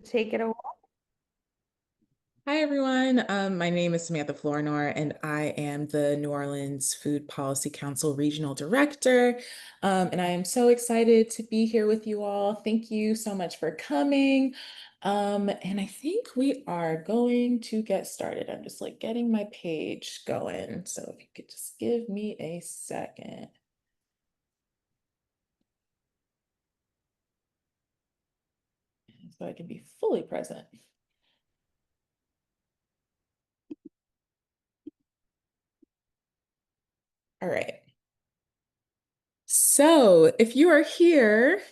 take it away. Hi, everyone. My name is Samantha Flournoy, and I am the New Orleans Food Policy Council Regional Director. And I am so excited to be here with you all. Thank you so much for coming. And I think we are going to get started. I'm just like getting my page going. So if you could just give me a second so I can be fully present. All right. So if you are here,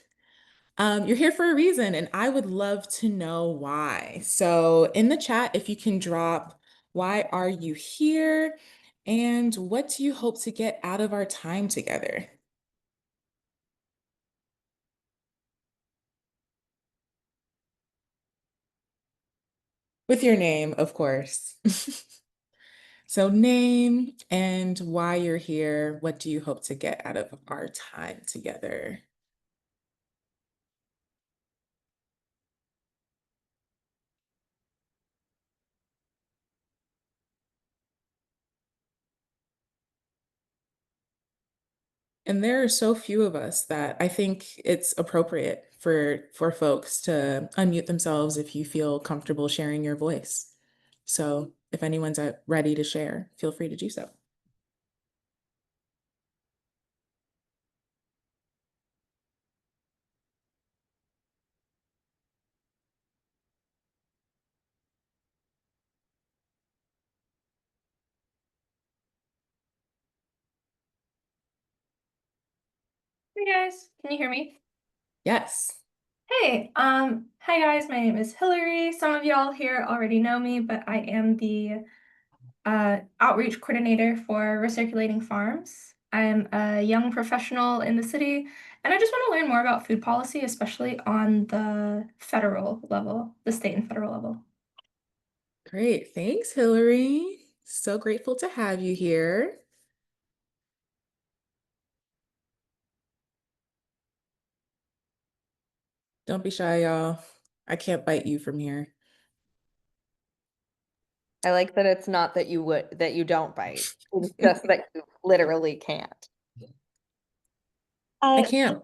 you're here for a reason, and I would love to know why. So in the chat, if you can drop, why are you here? And what do you hope to get out of our time together? With your name, of course. So name and why you're here. What do you hope to get out of our time together? And there are so few of us that I think it's appropriate for folks to unmute themselves if you feel comfortable sharing your voice. So if anyone's ready to share, feel free to do so. Hey guys, can you hear me? Yes. Hey, hi guys, my name is Hillary. Some of y'all here already know me, but I am the outreach coordinator for Recirculating Farms. I'm a young professional in the city, and I just want to learn more about food policy, especially on the federal level, the state and federal level. Great. Thanks, Hillary. So grateful to have you here. Don't be shy, y'all. I can't bite you from here. I like that it's not that you don't bite. It's just that you literally can't. I Uh, can't.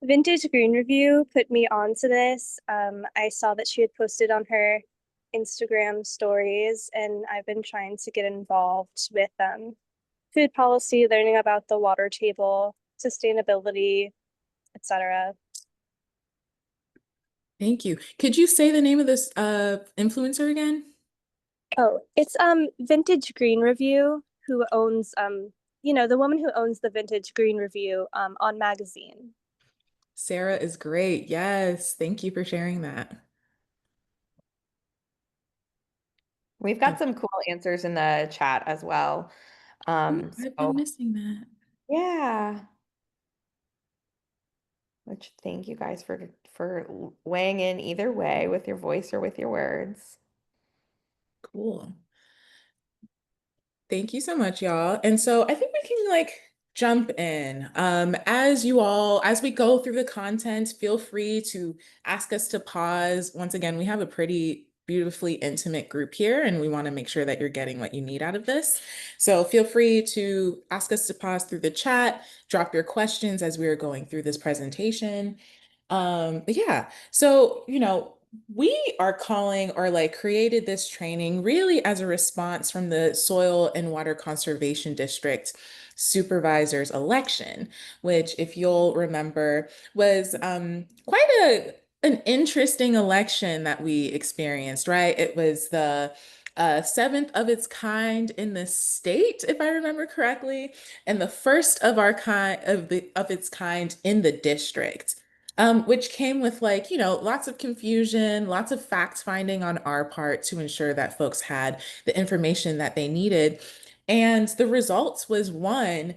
Vintage Green Review put me onto this. I saw that she had posted on her Instagram stories, and I've been trying to get involved with food policy, learning about the water table, sustainability, etc. Thank you. Could you say the name of this influencer again? Oh, it's Vintage Green Review, who owns the woman who owns the Vintage Green Review on magazine. Sarah is great. Yes. Thank you for sharing that. We've got some cool answers in the chat as well. I've been So missing that. yeah. Which thank you guys for weighing in either way with your voice or with your words. Cool. Thank you so much, y'all. And so I think we can like jump in. As we go through the content, feel free to ask us to pause. Once again, we have a pretty beautifully intimate group here, and we want to make sure that you're getting what you need out of this. So feel free to ask us to pause through the chat, drop your questions as we are going through this presentation. But yeah, so, we are calling or like created this training really as a response from the Soil and Water Conservation District supervisor's election, which, if you'll remember, was quite an interesting election that we experienced, right? It was the seventh of its kind in the state, if I remember correctly, and the first of our kind of its kind in the district. Which came with like, lots of confusion, lots of fact finding on our part to ensure that folks had the information that they needed. And the results was one,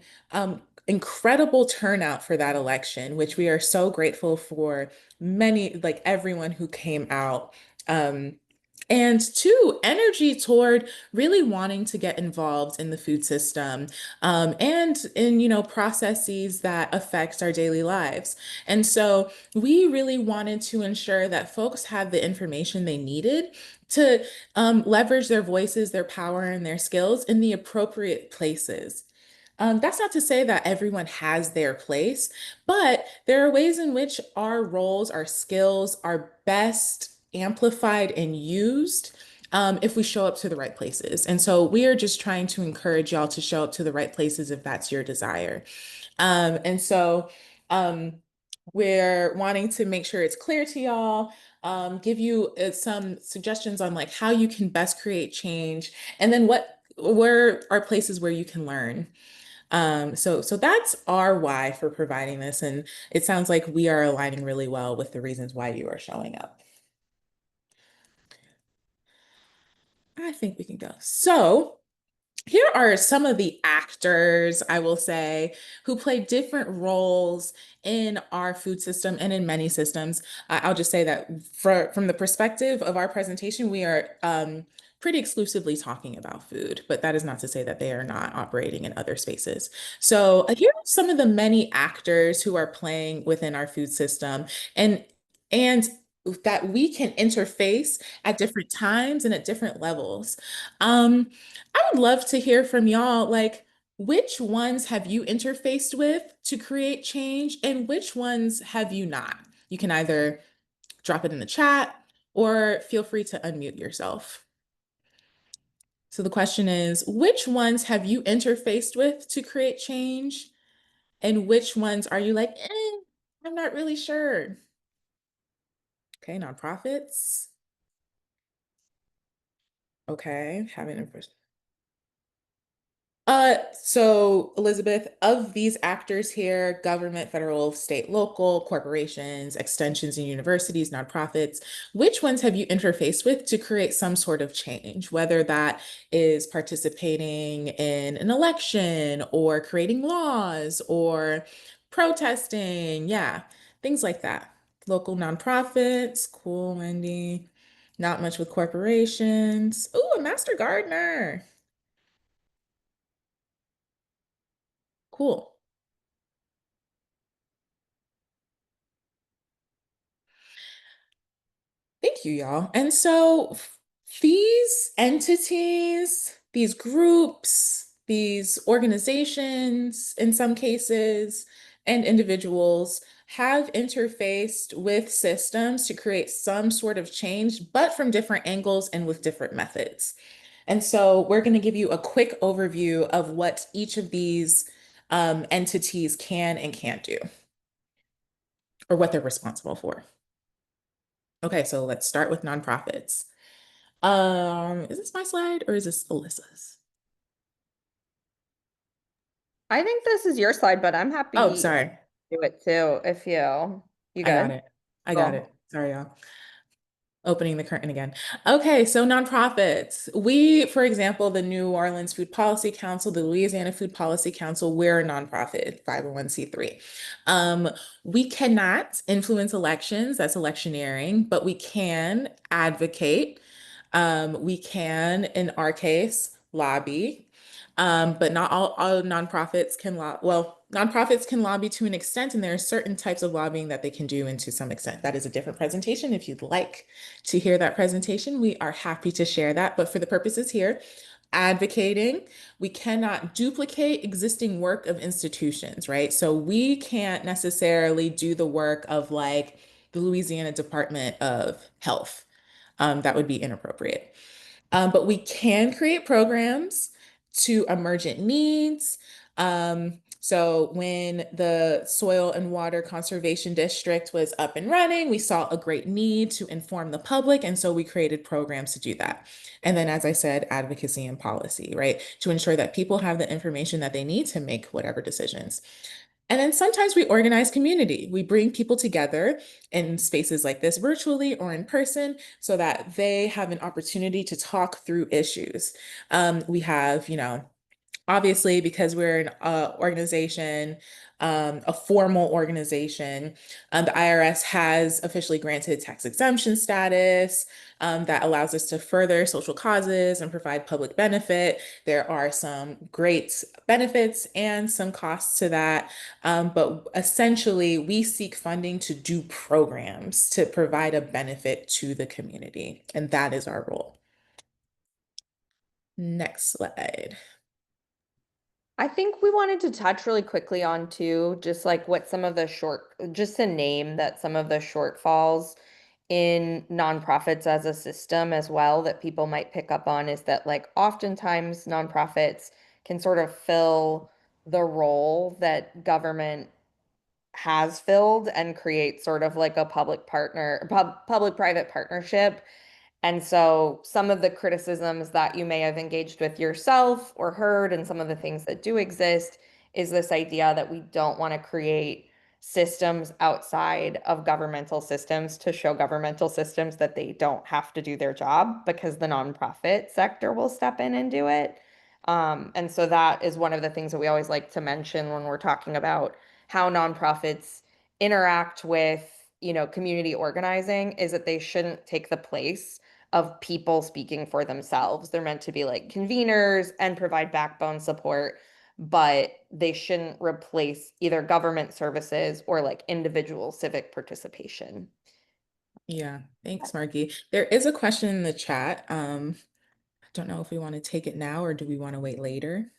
incredible turnout for that election, which we are so grateful for many, like everyone who came out. And two, energy toward really wanting to get involved in the food system, and in, processes that affect our daily lives. And so we really wanted to ensure that folks had the information they needed to leverage their voices, their power, and their skills in the appropriate places. That's not to say that everyone has their place, but there are ways in which our roles, our skills are best amplified and used if we show up to the right places. And so we are just trying to encourage y'all to show up to the right places if that's your desire. And so um, we're wanting to make sure it's clear to y'all, give you some suggestions on like how you can best create change, and then where are places where you can learn. So that's our why for providing this, and it sounds like we are aligning really well with the reasons why you are showing up. I think we can go. So here are some of the actors, I will say, who play different roles in our food system and in many systems. I'll just say that from the perspective of our presentation, we are pretty exclusively talking about food, but that is not to say that they are not operating in other spaces. So here are some of the many actors who are playing within our food system, and that we can interface at different times and at different levels. I would love to hear from y'all, like, which ones have you interfaced with to create change and which ones have you not? You can either drop it in the chat or feel free to unmute yourself. So the question is, which ones have you interfaced with to create change? And which ones are you like, I'm not really sure? Okay, nonprofits. Okay, having a so Elizabeth, of these actors here, government, federal, state, local, corporations, extensions and universities, nonprofits, which ones have you interfaced with to create some sort of change, whether that is participating in an election or creating laws or protesting? Yeah, things like that. Local nonprofits, cool, Wendy. Not much with corporations. Ooh, a master gardener. Cool. Thank you, y'all. And so these entities, these groups, these organizations, in some cases, and individuals have interfaced with systems to create some sort of change, but from different angles and with different methods. And so we're going to give you a quick overview of what each of these entities can and can't do, or what they're responsible for. Okay, so let's start with nonprofits. Is this my slide or is this Alyssa's? I think this is your slide, but I'm happy Oh, to sorry. do it too if you I got good? it. I got Cool. it. Sorry, y'all. Opening the curtain again. Okay, so nonprofits. We, for example, the New Orleans Food Policy Council, the Louisiana Food Policy Council, we're a nonprofit, 501(c)(3). We cannot influence elections, that's electioneering, but we can advocate. We can, in our case, lobby. But not all nonprofits can nonprofits can lobby to an extent, and there are certain types of lobbying that they can do, and to some extent. That is a different presentation. If you'd like to hear that presentation, we are happy to share that. But for the purposes here, advocating, we cannot duplicate existing work of institutions, right? So we can't necessarily do the work of like the Louisiana Department of Health. That would be inappropriate. But we can create programs to emergent needs. So when the Soil and Water Conservation District was up and running, we saw a great need to inform the public. And so we created programs to do that. And then, as I said, advocacy and policy, right? To ensure that people have the information that they need to make whatever decisions. And then sometimes we organize community. We bring people together in spaces like this, virtually or in person, so that they have an opportunity to talk through issues. We have, obviously, because we're an organization, a formal organization, the IRS has officially granted tax exemption status that allows us to further social causes and provide public benefit. There are some great benefits and some costs to that. But essentially, we seek funding to do programs to provide a benefit to the community, and that is our role. Next slide. I think we wanted to touch really quickly on too, just like what some of the just to name that some of the shortfalls in nonprofits as a system as well that people might pick up on is that like oftentimes nonprofits can sort of fill the role that government has filled and create sort of like a public-private partnership. And so some of the criticisms that you may have engaged with yourself or heard, and some of the things that do exist, is this idea that we don't want to create systems outside of governmental systems to show governmental systems that they don't have to do their job because the nonprofit sector will step in and do it. And so that is one of the things that we always like to mention when we're talking about how nonprofits interact with, community organizing, is that they shouldn't take the place of people speaking for themselves. They're meant to be like conveners and provide backbone support, but they shouldn't replace either government services or like individual civic participation. Yeah, thanks, Marky. There is a question in the chat. I don't know if we want to take it now or do we want to wait later?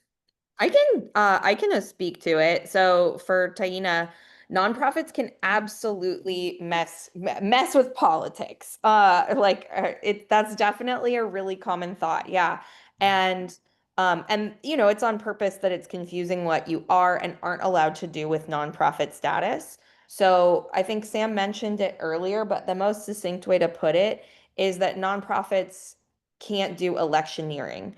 I can speak to it. So for Taina, nonprofits can absolutely mess with politics. That's definitely a really common thought. Yeah. And it's on purpose that it's confusing what you are and aren't allowed to do with nonprofit status. So I think Sam mentioned it earlier, but the most succinct way to put it is that nonprofits can't do electioneering,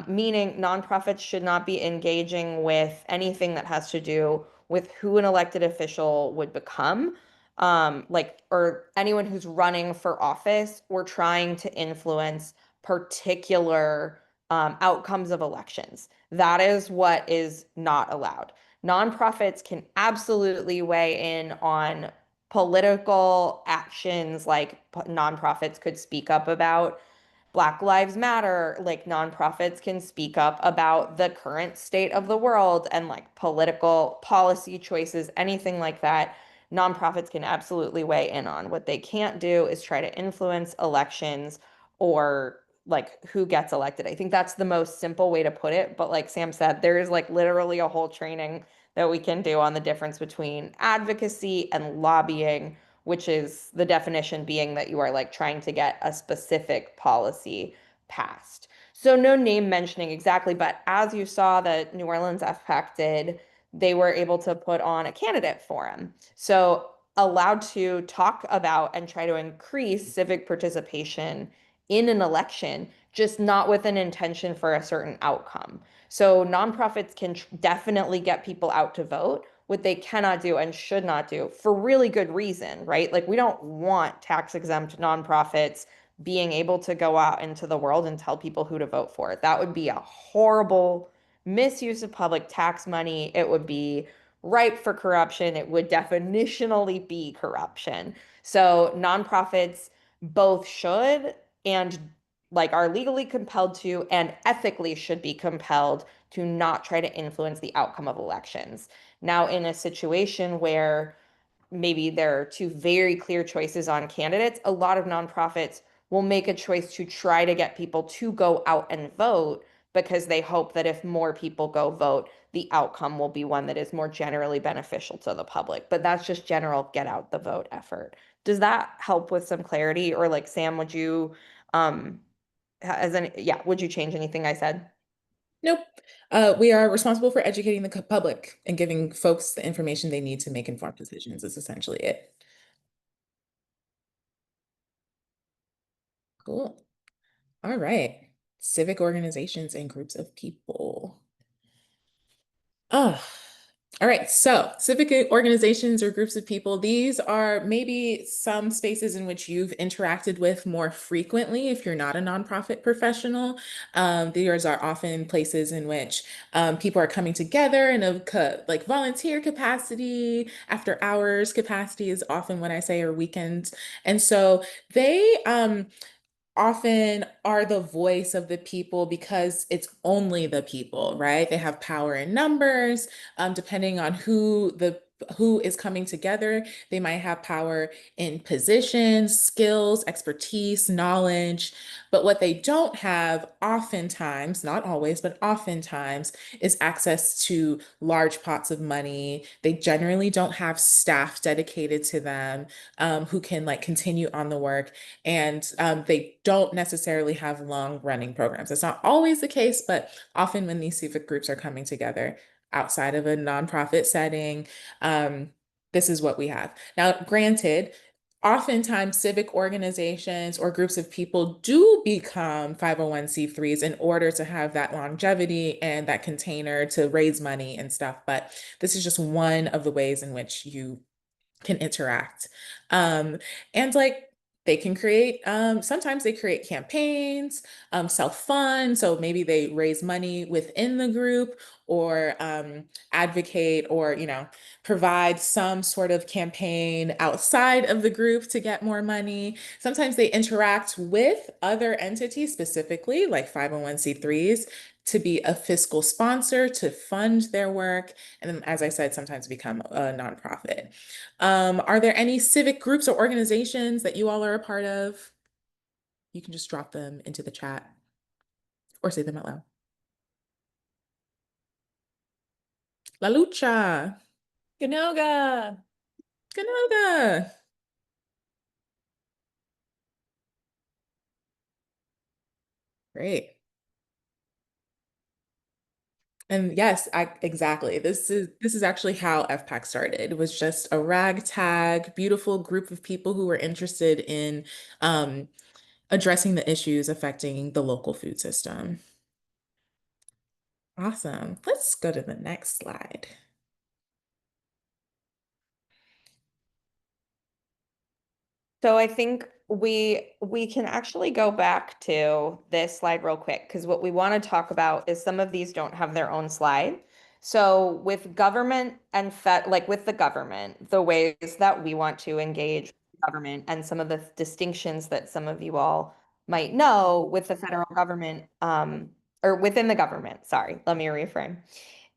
meaning nonprofits should not be engaging with anything that has to do with who an elected official would become, or anyone who's running for office or trying to influence particular outcomes of elections. That is what is not allowed. Nonprofits can absolutely weigh in on political actions, like nonprofits could speak up about Black Lives Matter, like nonprofits can speak up about the current state of the world and like political policy choices, anything like that. Nonprofits can absolutely weigh in on. What they can't do is try to influence elections or like who gets elected. I think that's the most simple way to put it. But like Sam said, there is like literally a whole training that we can do on the difference between advocacy and lobbying, which is the definition being that you are like trying to get a specific policy passed. So no name mentioning exactly, but as you saw that New Orleans FPAC did, they were able to put on a candidate forum. So allowed to talk about and try to increase civic participation in an election, just not with an intention for a certain outcome. So nonprofits can definitely get people out to vote. What they cannot do and should not do for really good reason, right? Like we don't want tax exempt nonprofits being able to go out into the world and tell people who to vote for. That would be a horrible misuse of public tax money. It would be ripe for corruption. It would definitionally be corruption. So nonprofits both should and like are legally compelled to and ethically should be compelled to not try to influence the outcome of elections. Now, in a situation where maybe there are two very clear choices on candidates, a lot of nonprofits will make a choice to try to get people to go out and vote because they hope that if more people go vote, the outcome will be one that is more generally beneficial to the public. But that's just general get out the vote effort. Does that help with some clarity? Or like Sam, would you would you change anything I said? Nope. We are responsible for educating the public and giving folks the information they need to make informed decisions is essentially it. Cool. All right. Civic organizations and groups of people. Oh, All right, so civic organizations or groups of people, these are maybe some spaces in which you've interacted with more frequently if you're not a nonprofit professional. These are often places in which people are coming together in a like volunteer capacity, after hours capacity is often what I say, or weekends. And so they often are the voice of the people because it's only the people, right? They have power in numbers, depending on who is coming together. They might have power in positions, skills, expertise, knowledge. But what they don't have oftentimes, not always, but oftentimes, is access to large pots of money. They generally don't have staff dedicated to them, who can like continue on the work, and they don't necessarily have long running programs. It's not always the case, but often when these civic groups are coming together outside of a nonprofit setting, um, this is what we have. Now, granted, oftentimes civic organizations or groups of people do become 501(c)(3)s in order to have that longevity and that container to raise money and stuff. But this is just one of the ways in which you can interact. Um, and like they can create, sometimes they create campaigns, self-fund. So maybe they raise money within the group, or advocate, or, provide some sort of campaign outside of the group to get more money. Sometimes they interact with other entities, specifically like 501(c)(3)s, to be a fiscal sponsor to fund their work. And then, as I said, sometimes become a nonprofit. Are there any civic groups or organizations that you all are a part of? You can just drop them into the chat or say them out loud. La Lucha, Ganoga. Ganoga. Great. And yes, exactly. This is actually how FPAC started. It was just a ragtag, beautiful group of people who were interested in addressing the issues affecting the local food system. Awesome. Let's go to the next slide. So I think we can actually go back to this slide real quick, because what we want to talk about is some of these don't have their own slide. So with government and like with the government, the ways that we want to engage government and some of the distinctions that some of you all might know with the federal government, or within the government, sorry, let me reframe,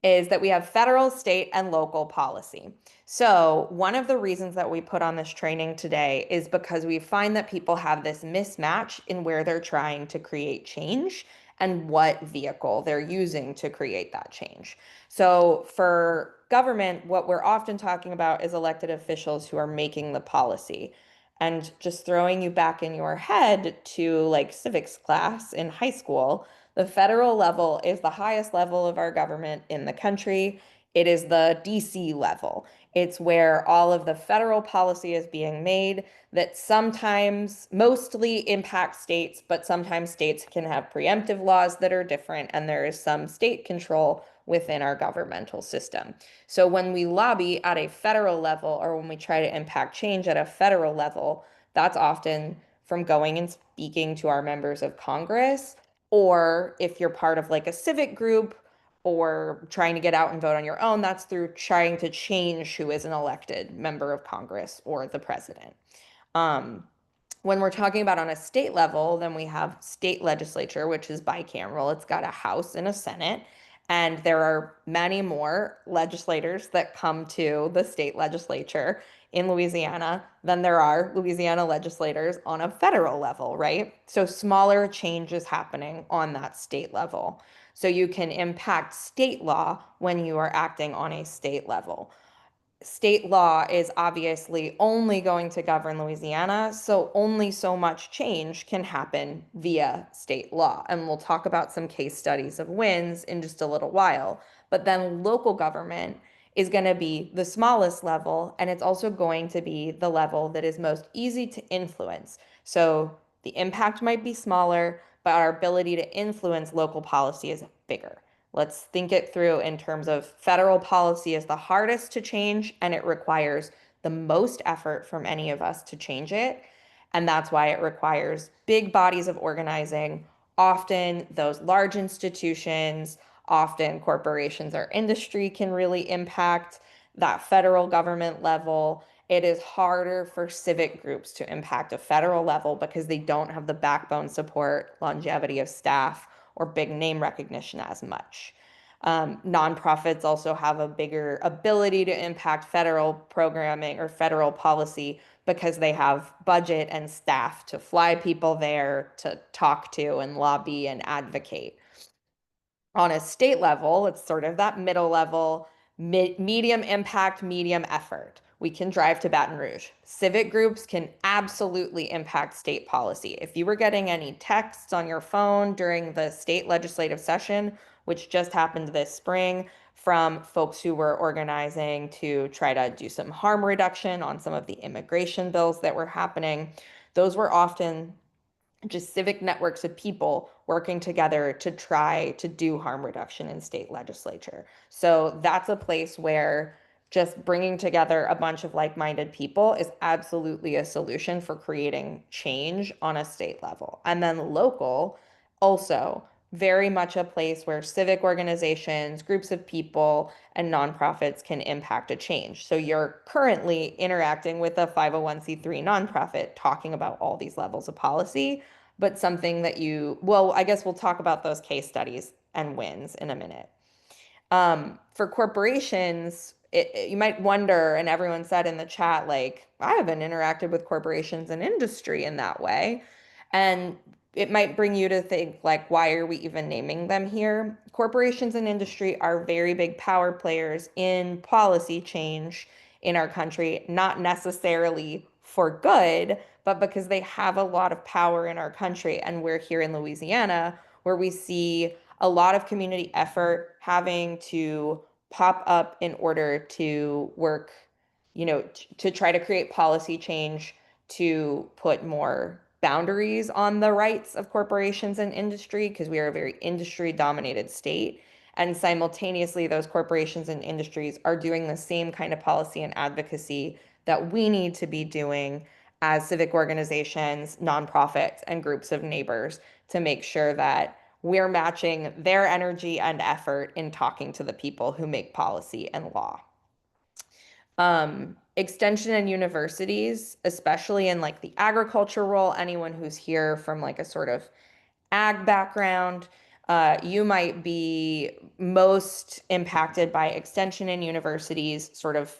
is that we have federal, state, and local policy. So one of the reasons that we put on this training today is because we find that people have this mismatch in where they're trying to create change and what vehicle they're using to create that change. So for government, what we're often talking about is elected officials who are making the policy. And just throwing you back in your head to like civics class in high school, the federal level is the highest level of our government in the country. It is the DC level. It's where all of the federal policy is being made that sometimes mostly impacts states, but sometimes states can have preemptive laws that are different, and there is some state control within our governmental system. So when we lobby at a federal level, or when we try to impact change at a federal level, that's often from going and speaking to our members of Congress, or if you're part of like a civic group or trying to get out and vote on your own, that's through trying to change who is an elected member of Congress or the president. Um, when we're talking about on a state level, then we have state legislature, which is bicameral. It's got a House and a Senate. And there are many more legislators that come to the state legislature in Louisiana than there are Louisiana legislators on a federal level, right? So smaller changes happening on that state level. So you can impact state law when you are acting on a state level. State law is obviously only going to govern Louisiana, so only so much change can happen via state law. And we'll talk about some case studies of wins in just a little while. But then local government is going to be the smallest level, and it's also going to be the level that is most easy to influence. So the impact might be smaller, but our ability to influence local policy is bigger. Let's think it through in terms of federal policy is the hardest to change, and it requires the most effort from any of us to change it. And that's why it requires big bodies of organizing, often those large institutions, often corporations or industry can really impact that federal government level. It is harder for civic groups to impact a federal level because they don't have the backbone support, longevity of staff, or big name recognition as much. Nonprofits also have a bigger ability to impact federal programming or federal policy because they have budget and staff to fly people there to talk to and lobby and advocate. On a state level, it's sort of that middle level, medium impact, medium effort. We can drive to Baton Rouge. Civic groups can absolutely impact state policy. If you were getting any texts on your phone during the state legislative session, which just happened this spring, from folks who were organizing to try to do some harm reduction on some of the immigration bills that were happening, those were often just civic networks of people working together to try to do harm reduction in state legislature. So that's a place where just bringing together a bunch of like-minded people is absolutely a solution for creating change on a state level. And then local, also very much a place where civic organizations, groups of people, and nonprofits can impact a change. So you're currently interacting with a 501c3 nonprofit talking about all these levels of policy, but something that well, I guess we'll talk about those case studies and wins in a minute. For corporations, you might wonder, and everyone said in the chat, like, I haven't interacted with corporations and industry in that way. And it might bring you to think, like, why are we even naming them here? Corporations and industry are very big power players in policy change in our country, not necessarily for good, but because they have a lot of power in our country. And we're here in Louisiana, where we see a lot of community effort having to pop up in order to work, to try to create policy change to put more boundaries on the rights of corporations and industry, because we are a very industry dominated state. And simultaneously, those corporations and industries are doing the same kind of policy and advocacy that we need to be doing as civic organizations, nonprofits, and groups of neighbors to make sure that we're matching their energy and effort in talking to the people who make policy and law. Extension and universities, especially in like the agriculture role, anyone who's here from like a sort of ag background, you might be most impacted by extension and universities, sort of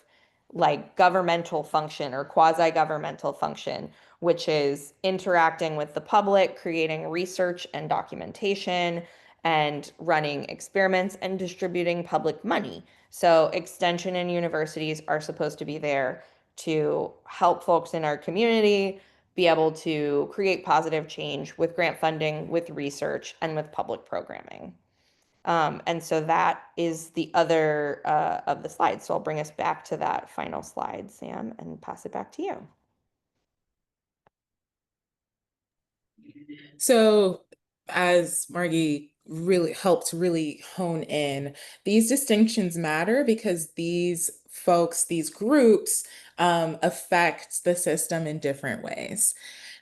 like governmental function or quasi-governmental function, which is interacting with the public, creating research and documentation, and running experiments and distributing public money. So extension and universities are supposed to be there to help folks in our community be able to create positive change with grant funding, with research, and with public programming. And so that is the other of the slides. So I'll bring us back to that final slide, Sam, and pass it back to you. So as Margie really helped really hone in, these distinctions matter because these folks, these groups affect the system in different ways.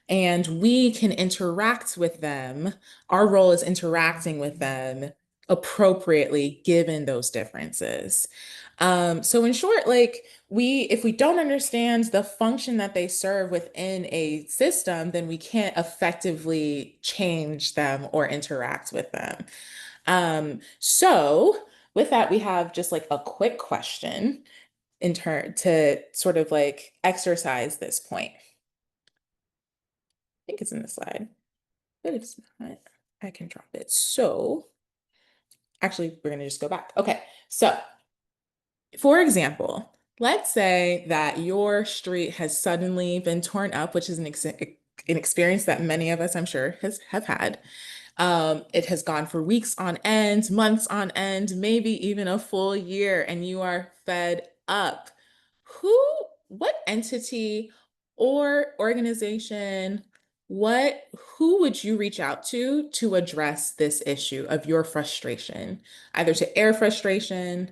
And we can interact with them. Our role is interacting with them appropriately given those differences. So in short, like if we don't understand the function that they serve within a system, then we can't effectively change them or interact with them. So with that, we have just like a quick question in turn to sort of like exercise this point. I think it's in the slide, but if it's not, I can drop it. So actually, we're going to just go back. Okay, so for example, let's say that your street has suddenly been torn up, which is an experience that many of us, I'm sure, have had. It has gone for weeks on end, months on end, maybe even a full year, and you are fed up. What entity or organization who would you reach out to address this issue of your frustration, either to air frustration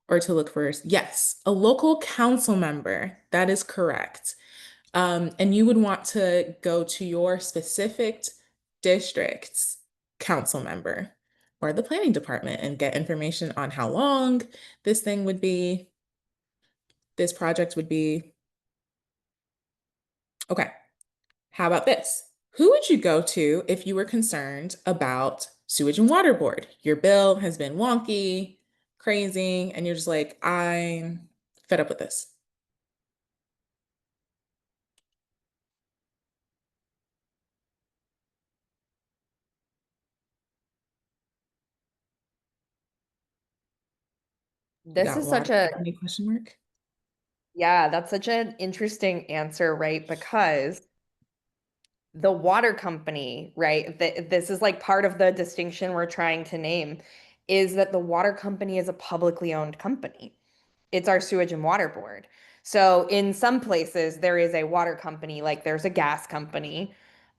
or to look for, yes, a local council member. That is correct. And you would want to go to your specific district's council member or the planning department and get information on how long this thing would be, this project would be. Okay, how about this? Who would you go to if you were concerned about sewage and water board? Your bill has been wonky, crazy, and you're just like, I'm fed up with this. You This got is such water? a, Any question mark? yeah, that's such an interesting answer, right? Because the water company, right? This is like part of the distinction we're trying to name is that the water company is a publicly owned company. It's our sewage and water board. So in some places there is a water company, like there's a gas company,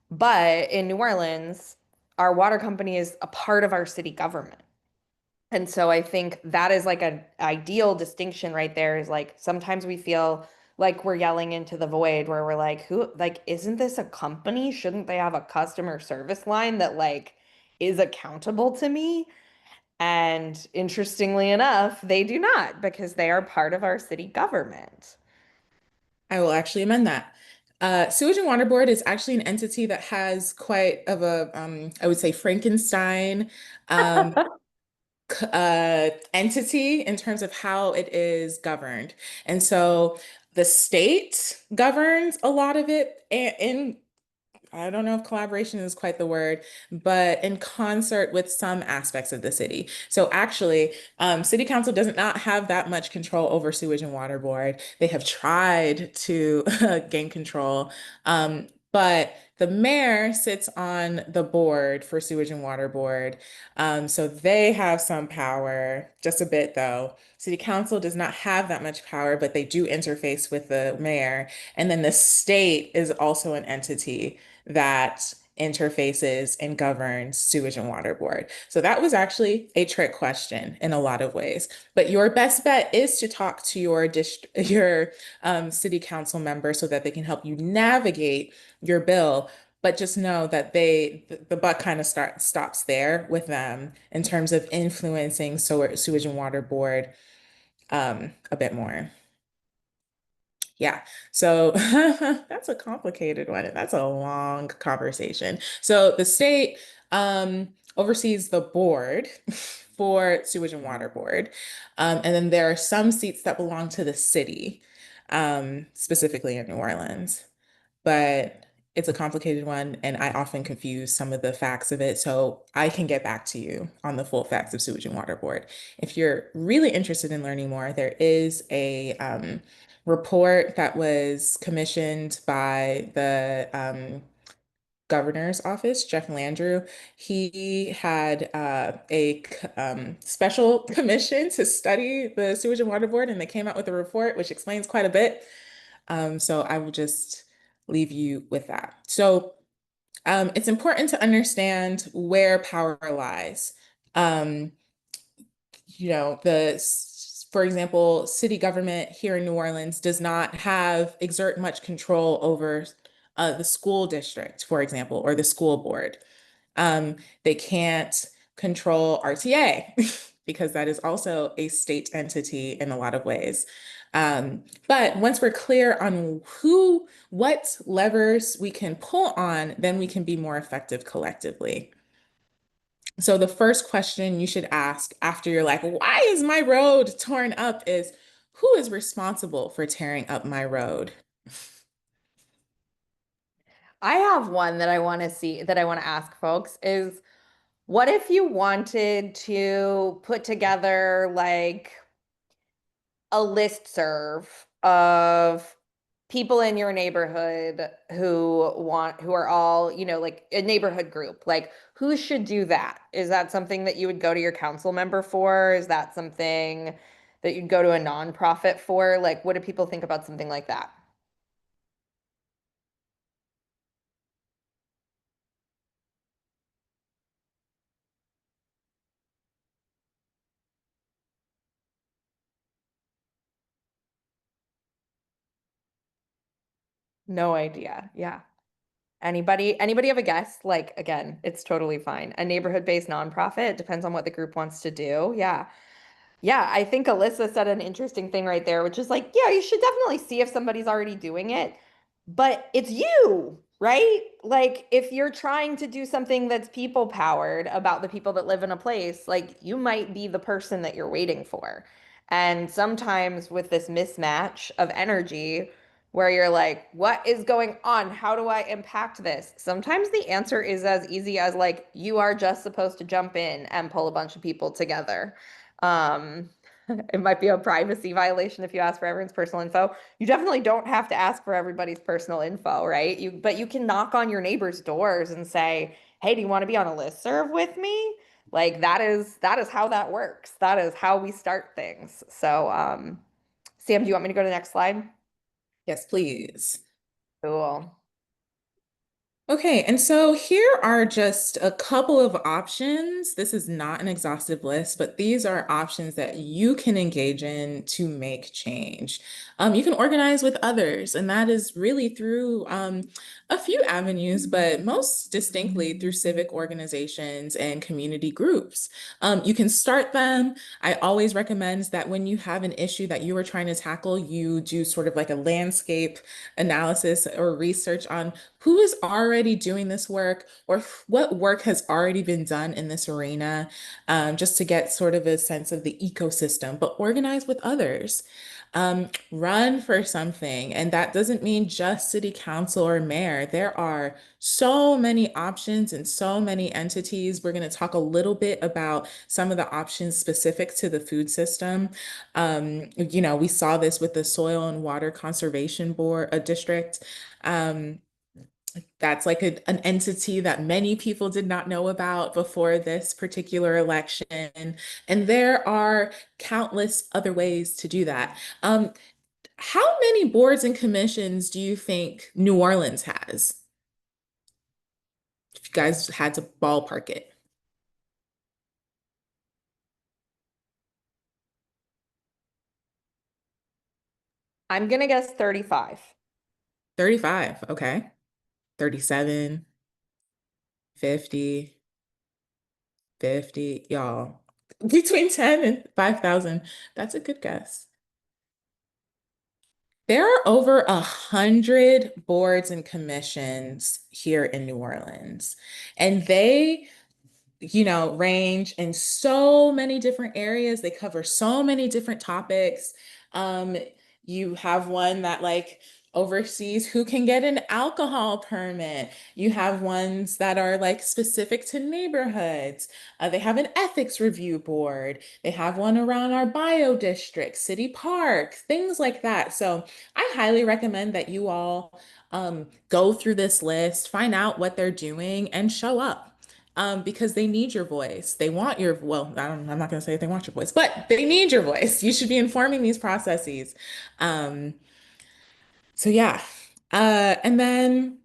but in New Orleans, our water company is a part of our city government. And so I think that is like an ideal distinction right there is like sometimes we feel like we're yelling into the void where we're like, who, like, isn't this a company? Shouldn't they have a customer service line that like is accountable to me? And interestingly enough, they do not because they are part of our city government. I will actually amend that. Sewage and Water Board is actually an entity that has quite of a, I would say, Frankenstein entity in terms of how it is governed. And so the state governs a lot of it in I don't know if collaboration is quite the word, but in concert with some aspects of the city. So actually, city council does not have that much control over sewage and water board. They have tried to gain control, but the mayor sits on the board for sewage and water board. So they have some power, just a bit though. City council does not have that much power, but they do interface with the mayor. And then the state is also an entity that interfaces and governs sewage and water board. So that was actually a trick question in a lot of ways. But your best bet is to talk to your city council member so that they can help you navigate your bill. But just know that the buck kind of stops there with them in terms of influencing sewage and water board a bit more. Yeah, so that's a complicated one. That's a long conversation. So the state oversees the board for sewage and water board. And then there are some seats that belong to the city, specifically in New Orleans. But it's a complicated one, and I often confuse some of the facts of it. So I can get back to you on the full facts of sewage and water board. If you're really interested in learning more, there is a report that was commissioned by the governor's office, Jeff Landrew. He had a special commission to study the sewage and water board, and they came out with a report which explains quite a bit. So I will just leave you with that. So it's important to understand where power lies. Um, for example, city government here in New Orleans does not exert much control over the school district, for example, or the school board. They can't control RTA because that is also a state entity in a lot of ways. But once we're clear on what levers we can pull on, then we can be more effective collectively. So the first question you should ask after you're like, why is my road torn up is, who is responsible for tearing up my road? I have one that I want to see that I want to ask folks is what if you wanted to put together like a listserv of people in your neighborhood who are all, like a neighborhood group. Like who should do that? Is that something that you would go to your council member for? Is that something that you'd go to a nonprofit for? Like what do people think about something like that? No idea. Yeah. Anybody have a guess? Like, again, it's totally fine. A neighborhood-based nonprofit, it depends on what the group wants to do. Yeah. Yeah, I think Alyssa said an interesting thing right there, which is like, yeah, you should definitely see if somebody's already doing it, but it's you, right? Like, if you're trying to do something that's people powered about the people that live in a place, like, you might be the person that you're waiting for. And sometimes with this mismatch of energy, where you're like, what is going on? How do I impact this? Sometimes the answer is as easy as like, you are just supposed to jump in and pull a bunch of people together. Um, it might be a privacy violation if you ask for everyone's personal info. You definitely don't have to ask for everybody's personal info, right? But you can knock on your neighbors' doors and say, "Hey, do you want to be on a listserv with me?" Like that is how that works. That is how we start things. So, Sam, do you want me to go to the next slide? Yes, please. Cool. Okay, and so here are just a couple of options. This is not an exhaustive list, but these are options that you can engage in to make change. You can organize with others, and that is really through a few avenues, but most distinctly through civic organizations and community groups. You can start them. I always recommend that when you have an issue that you are trying to tackle, you do sort of like a landscape analysis or research on who is already doing this work or what work has already been done in this arena, just to get sort of a sense of the ecosystem, but organize with others. Run for something. And that doesn't mean just city council or mayor. There are so many options and so many entities. We're going to talk a little bit about some of the options specific to the food system. We saw this with the Soil and Water Conservation Board, a district. That's like an entity that many people did not know about before this particular election. And there are countless other ways to do that. How many boards and commissions do you think New Orleans has? If you guys had to ballpark it. I'm gonna guess 35. 35, okay. 37, 50, 50, y'all. Between 10 and 5,000. That's a good guess. There are over 100 boards and commissions here in New Orleans, and they range in so many different areas. They cover so many different topics. Um, you have one that like oversees who can get an alcohol permit. You have ones that are like specific to neighborhoods. They have an ethics review board. They have one around our bio district, city park, things like that. So I highly recommend that you all go through this list, find out what they're doing, and show up. Because they need your voice. They want your, well, I'm not going to say they want your voice, but they need your voice. You should be informing these processes. Um, so yeah. And then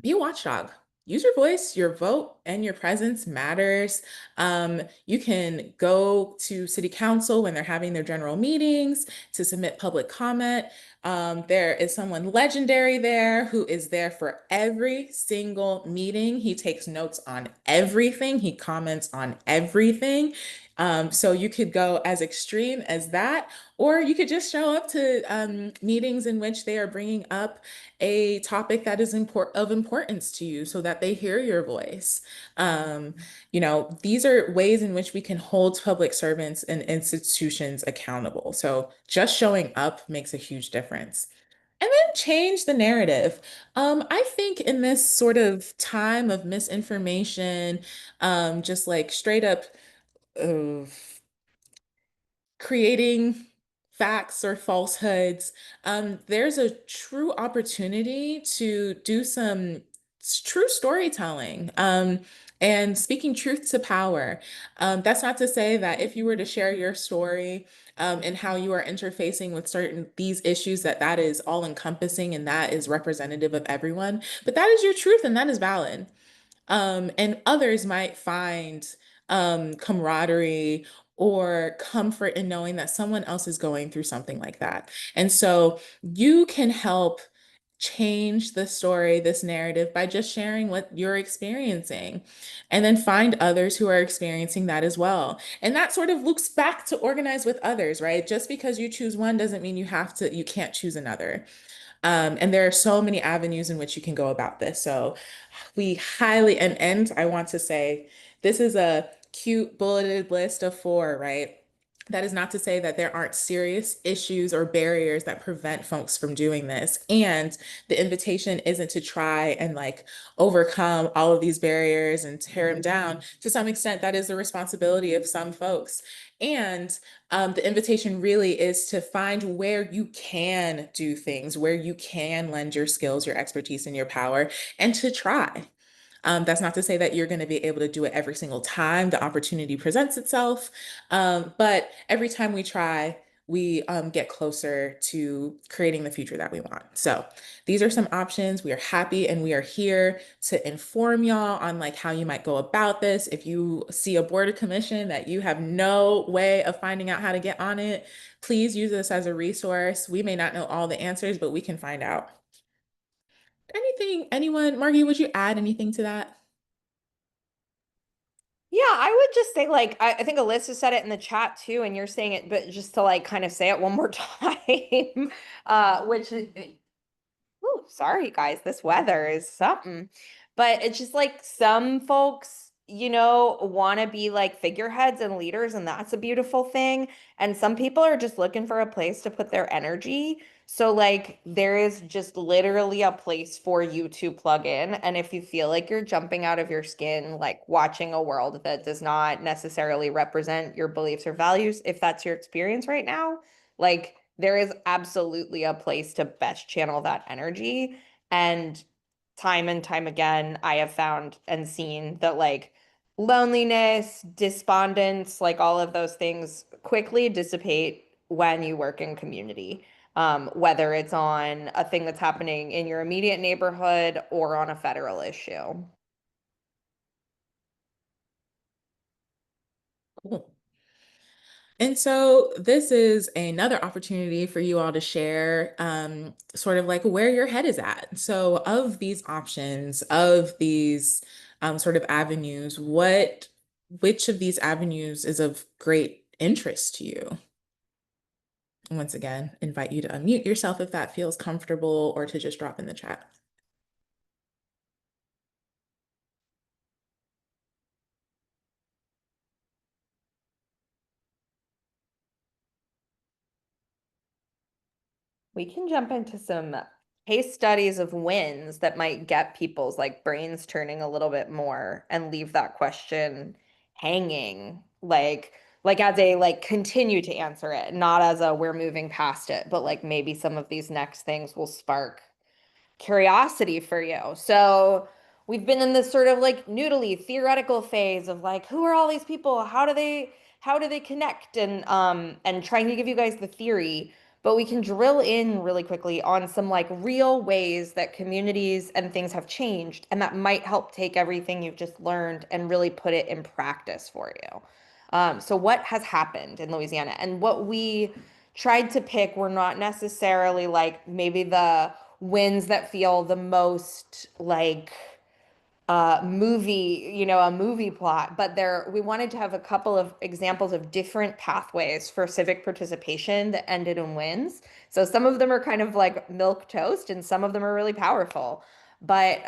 be a watchdog. Use your voice, your vote, and your presence matters. You can go to city council when they're having their general meetings to submit public comment. There is someone legendary there who is there for every single meeting. He takes notes on everything. He comments on everything. So you could go as extreme as that, or you could just show up to meetings in which they are bringing up a topic that is of importance to you so that they hear your voice. These are ways in which we can hold public servants and institutions accountable. So just showing up makes a huge difference. And then change the narrative. I think in this sort of time of misinformation, just like straight up uh, creating facts or falsehoods, there's a true opportunity to do some true storytelling, and speaking truth to power. That's not to say that if you were to share your story, and how you are interfacing with certain these issues, that is all encompassing and that is representative of everyone, but that is your truth and that is valid. And others might find camaraderie or comfort in knowing that someone else is going through something like that. And so you can help change the story, this narrative, by just sharing what you're experiencing. And then find others who are experiencing that as well. And that sort of loops back to organize with others, right? Just because you choose one doesn't mean you can't choose another. And there are so many avenues in which you can go about this. So we highly, and I want to say this is a cute bulleted list of 4, right? That is not to say that there aren't serious issues or barriers that prevent folks from doing this. And the invitation isn't to try and like overcome all of these barriers and tear them down. To some extent, that is the responsibility of some folks. And the invitation really is to find where you can do things, where you can lend your skills, your expertise, and your power, and to try. That's not to say that you're going to be able to do it every single time the opportunity presents itself. But every time we try, we get closer to creating the future that we want. So these are some options. We are happy and we are here to inform y'all on like how you might go about this. If you see a board of commission that you have no way of finding out how to get on it, please use this as a resource. We may not know all the answers, but we can find out. Anyone, Margie, would you add anything to that? Yeah, I would just say like I think Alyssa said it in the chat too, and you're saying it, but just to like kind of say it one more time, which ooh, sorry guys, this weather is something. But it's just like some folks, want to be like figureheads and leaders, and that's a beautiful thing. And some people are just looking for a place to put their energy. So like there is just literally a place for you to plug in. And if you feel like you're jumping out of your skin, like watching a world that does not necessarily represent your beliefs or values, if that's your experience right now, like there is absolutely a place to best channel that energy. And time again, I have found and seen that like loneliness, despondence, like all of those things quickly dissipate when you work in community. Whether it's on a thing that's happening in your immediate neighborhood or on a federal issue. Cool. And so this is another opportunity for you all to share sort of like where your head is at. So of these options, of these sort of avenues, which of these avenues is of great interest to you? Once again, invite you to unmute yourself if that feels comfortable or to just drop in the chat. We can jump into some case studies of wins that might get people's like brains turning a little bit more and leave that question hanging, like as a like continue to answer it, not as a we're moving past it, but like maybe some of these next things will spark curiosity for you. So we've been in this sort of like noodly theoretical phase of like, who are all these people? How do they connect? And trying to give you guys the theory, but we can drill in really quickly on some like real ways that communities and things have changed, and that might help take everything you've just learned and really put it in practice for you. So what has happened in Louisiana, and what we tried to pick were not necessarily like maybe the wins that feel the most like movie, a movie plot, but we wanted to have a couple of examples of different pathways for civic participation that ended in wins. So some of them are kind of like milk toast and some of them are really powerful. But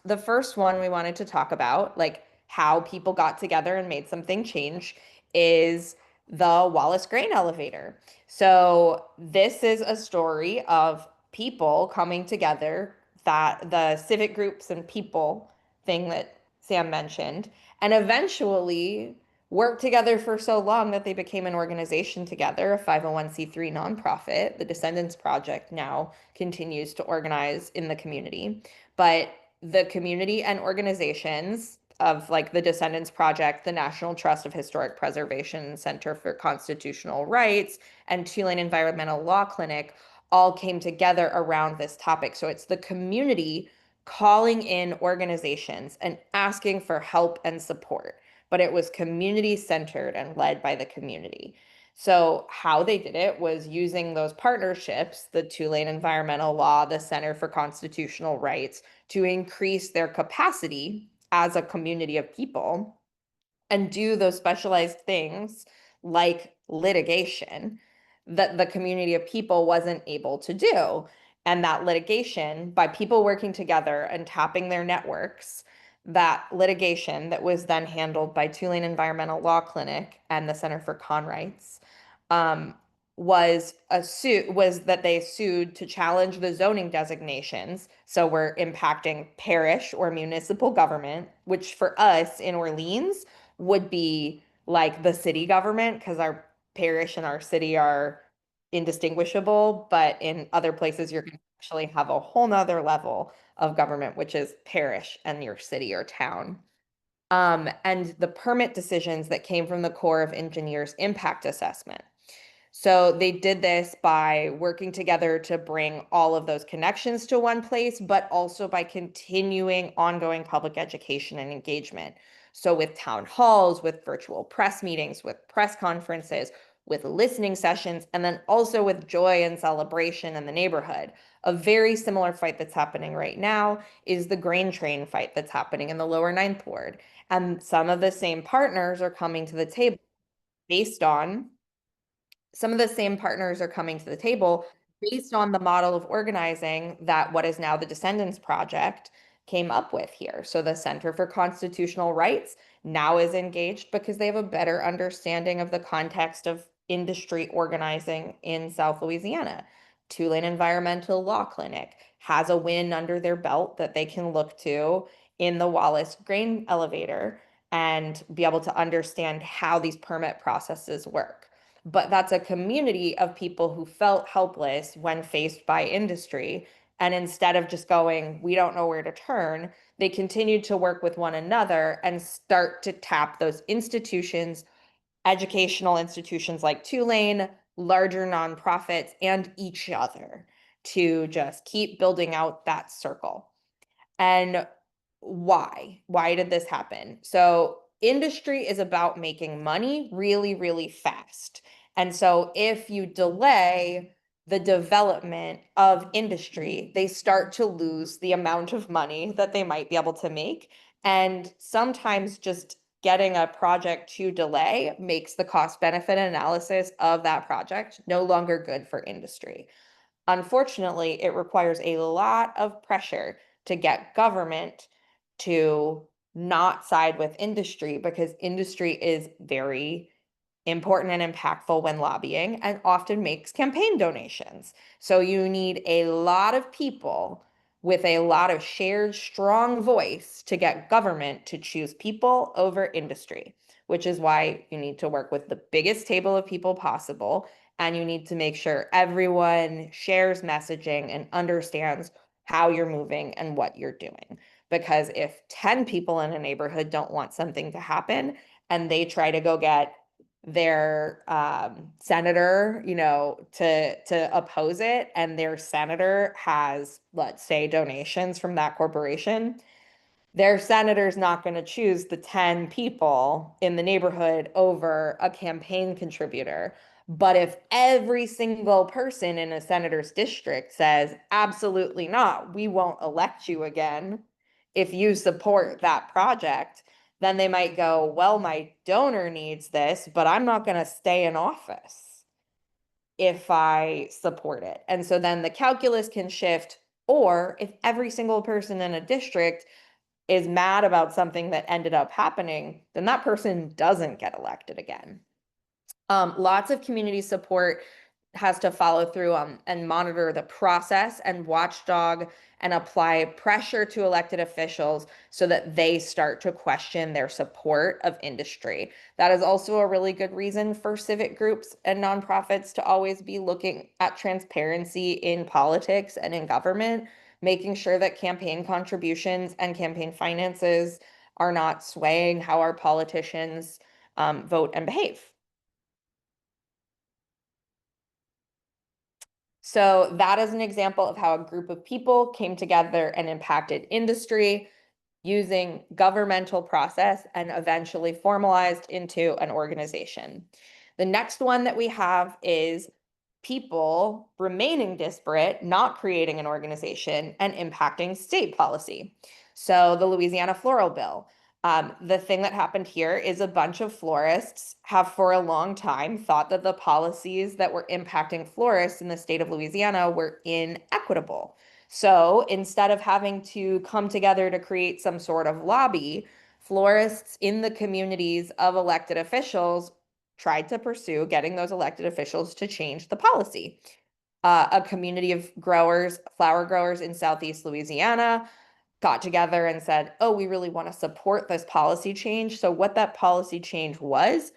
the first one we wanted to talk about, like how people got together and made something change, is the Wallace Grain elevator. So this is a story of people coming together, that the civic groups and people thing that Sam mentioned, and eventually worked together for so long that they became an organization together, a 501c3 nonprofit. The Descendants Project now continues to organize in the community. But the community and organizations of like the Descendants Project, the National Trust of Historic Preservation Center for Constitutional Rights, and Tulane Environmental Law Clinic all came together around this topic. So it's the community calling in organizations and asking for help and support, but it was community centered and led by the community. So how they did it was using those partnerships, the Tulane Environmental Law, the Center for Constitutional Rights, to increase their capacity as a community of people and do those specialized things like litigation that the community of people wasn't able to do. And that litigation, by people working together and tapping their networks, that litigation that was then handled by Tulane Environmental Law Clinic and the Center for Con Rights, um, was that they sued to challenge the zoning designations. So we're impacting parish or municipal government, which for us in Orleans would be like the city government, because our parish and our city are indistinguishable, but in other places you're going to actually have a whole nother level of government, which is parish and your city or town. And the permit decisions that came from the Corps of Engineers impact assessment. So they did this by working together to bring all of those connections to one place, but also by continuing ongoing public education and engagement. So with town halls, with virtual press meetings, with press conferences, with listening sessions, and then also with joy and celebration in the neighborhood. A very similar fight that's happening right now is the grain train fight that's happening in the lower Ninth Ward. And some of the same partners are coming to the table based on some of the same partners are coming to the table based on the model of organizing that what is now the Descendants Project came up with here. So the Center for Constitutional Rights now is engaged because they have a better understanding of the context of industry organizing in South Louisiana. Tulane Environmental Law Clinic has a win under their belt that they can look to in the Wallace Grain Elevator and be able to understand how these permit processes work. But that's a community of people who felt helpless when faced by industry. And instead of just going, we don't know where to turn, they continued to work with one another and start to tap those institutions, educational institutions like Tulane, larger nonprofits, and each other to just keep building out that circle. And why? Why did this happen? So industry is about making money really, really fast. And so if you delay the development of industry, they start to lose the amount of money that they might be able to make. And sometimes just getting a project to delay makes the cost benefit analysis of that project no longer good for industry. Unfortunately, it requires a lot of pressure to get government to not side with industry because industry is very important and impactful when lobbying and often makes campaign donations. So you need a lot of people with a lot of shared strong voice to get government to choose people over industry, which is why you need to work with the biggest table of people possible. And you need to make sure everyone shares messaging and understands how you're moving and what you're doing. Because if 10 people in a neighborhood don't want something to happen and they try to go get their senator, to oppose it, and their senator has, let's say, donations from that corporation, their senator's not going to choose the 10 people in the neighborhood over a campaign contributor. But if every single person in a senator's district says, absolutely not, we won't elect you again if you support that project, then they might go, well, my donor needs this, but I'm not going to stay in office if I support it. And so then the calculus can shift. Or if every single person in a district is mad about something that ended up happening, then that person doesn't get elected again. Lots of community support has to follow through and monitor the process and watchdog and apply pressure to elected officials so that they start to question their support of industry. That is also a really good reason for civic groups and nonprofits to always be looking at transparency in politics and in government, making sure that campaign contributions and campaign finances are not swaying how our politicians vote and behave. So that is an example of how a group of people came together and impacted industry using governmental process and eventually formalized into an organization. The next one that we have is people remaining disparate, not creating an organization, and impacting state policy. So the Louisiana Floral Bill. The thing that happened here is a bunch of florists have for a long time thought that the policies that were impacting florists in the state of Louisiana were inequitable. So instead of having to come together to create some sort of lobby, florists in the communities of elected officials tried to pursue getting those elected officials to change the policy. A community of growers, flower growers in Southeast Louisiana, got together and said, oh, we really want to support this policy change. So what that policy change was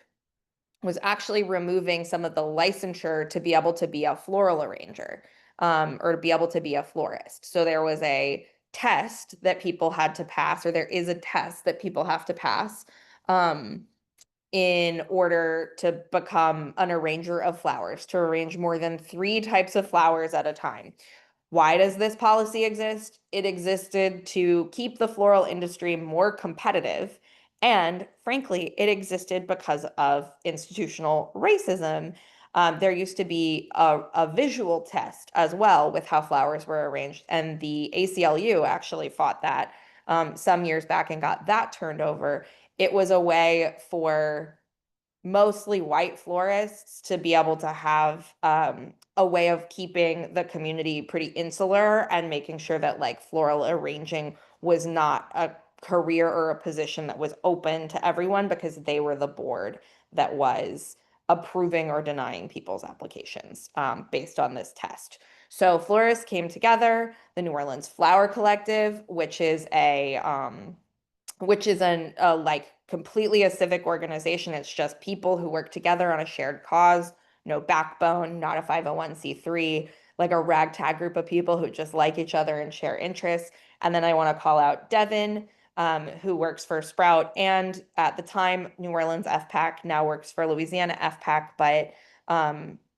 actually removing some of the licensure to be able to be a floral arranger, or to be able to be a florist. So there was a test that people had to pass, or there is a test that people have to pass, in order to become an arranger of flowers, to arrange more than 3 types of flowers at a time. Why does this policy exist? It existed to keep the floral industry more competitive. And frankly, it existed because of institutional racism. There used to be a visual test as well with how flowers were arranged. And the ACLU actually fought that some years back and got that turned over. It was a way for mostly white florists to be able to have a way of keeping the community pretty insular and making sure that like floral arranging was not a career or a position that was open to everyone, because they were the board that was approving or denying people's applications based on this test. So florists came together, the New Orleans Flower Collective, which is an like completely a civic organization. It's just people who work together on a shared cause, no backbone, not a 501c3, like a ragtag group of people who just like each other and share interests. And then I want to call out Devin, who works for Sprout, and at the time, New Orleans FPAC, now works for Louisiana FPAC, but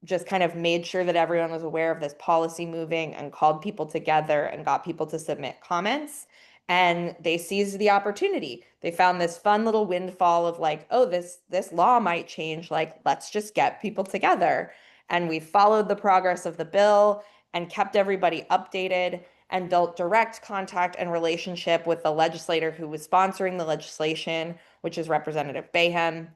just kind of made sure that everyone was aware of this policy moving and called people together and got people to submit comments. And they seized the opportunity. They found this fun little windfall of like, oh, this law might change. Like, let's just get people together. And we followed the progress of the bill and kept everybody updated and built direct contact and relationship with the legislator who was sponsoring the legislation, which is Representative Bayhem.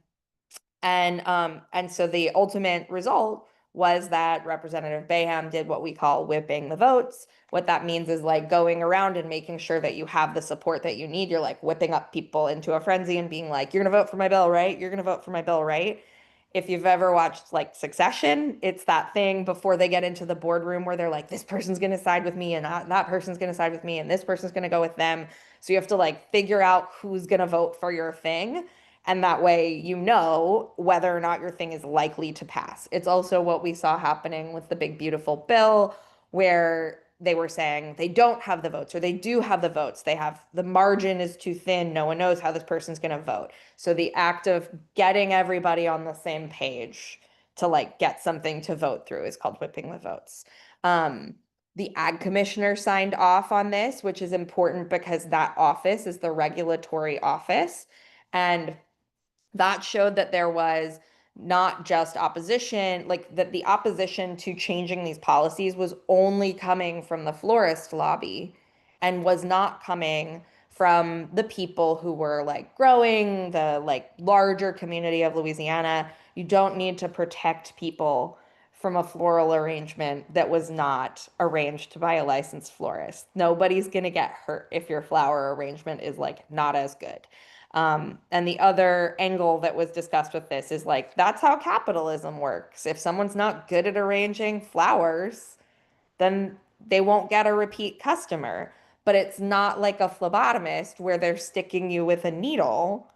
And so the ultimate result was that Representative Bayhem did what we call whipping the votes. What that means is like going around and making sure that you have the support that you need. You're like whipping up people into a frenzy and being like, you're going to vote for my bill, right? You're going to vote for my bill, right? If you've ever watched like Succession, it's that thing before they get into the boardroom where they're like, this person's going to side with me and that person's going to side with me and this person's going to go with them. So you have to like figure out who's going to vote for your thing. And that way, you know whether or not your thing is likely to pass. It's also what we saw happening with the big, beautiful bill, where they were saying they don't have the votes or they do have the votes. They have the margin is too thin. No one knows how this person's going to vote. So the act of getting everybody on the same page to like get something to vote through is called whipping the votes. The ag commissioner signed off on this, which is important because that office is the regulatory office. And that showed that there was not just opposition, like that the opposition to changing these policies was only coming from the florist lobby and was not coming from the people who were like growing the like larger community of Louisiana. You don't need to protect people from a floral arrangement that was not arranged by a licensed florist. Nobody's going to get hurt if your flower arrangement is like not as good. And the other angle that was discussed with this is like, that's how capitalism works. If someone's not good at arranging flowers, then they won't get a repeat customer. But it's not like a phlebotomist where they're sticking you with a needle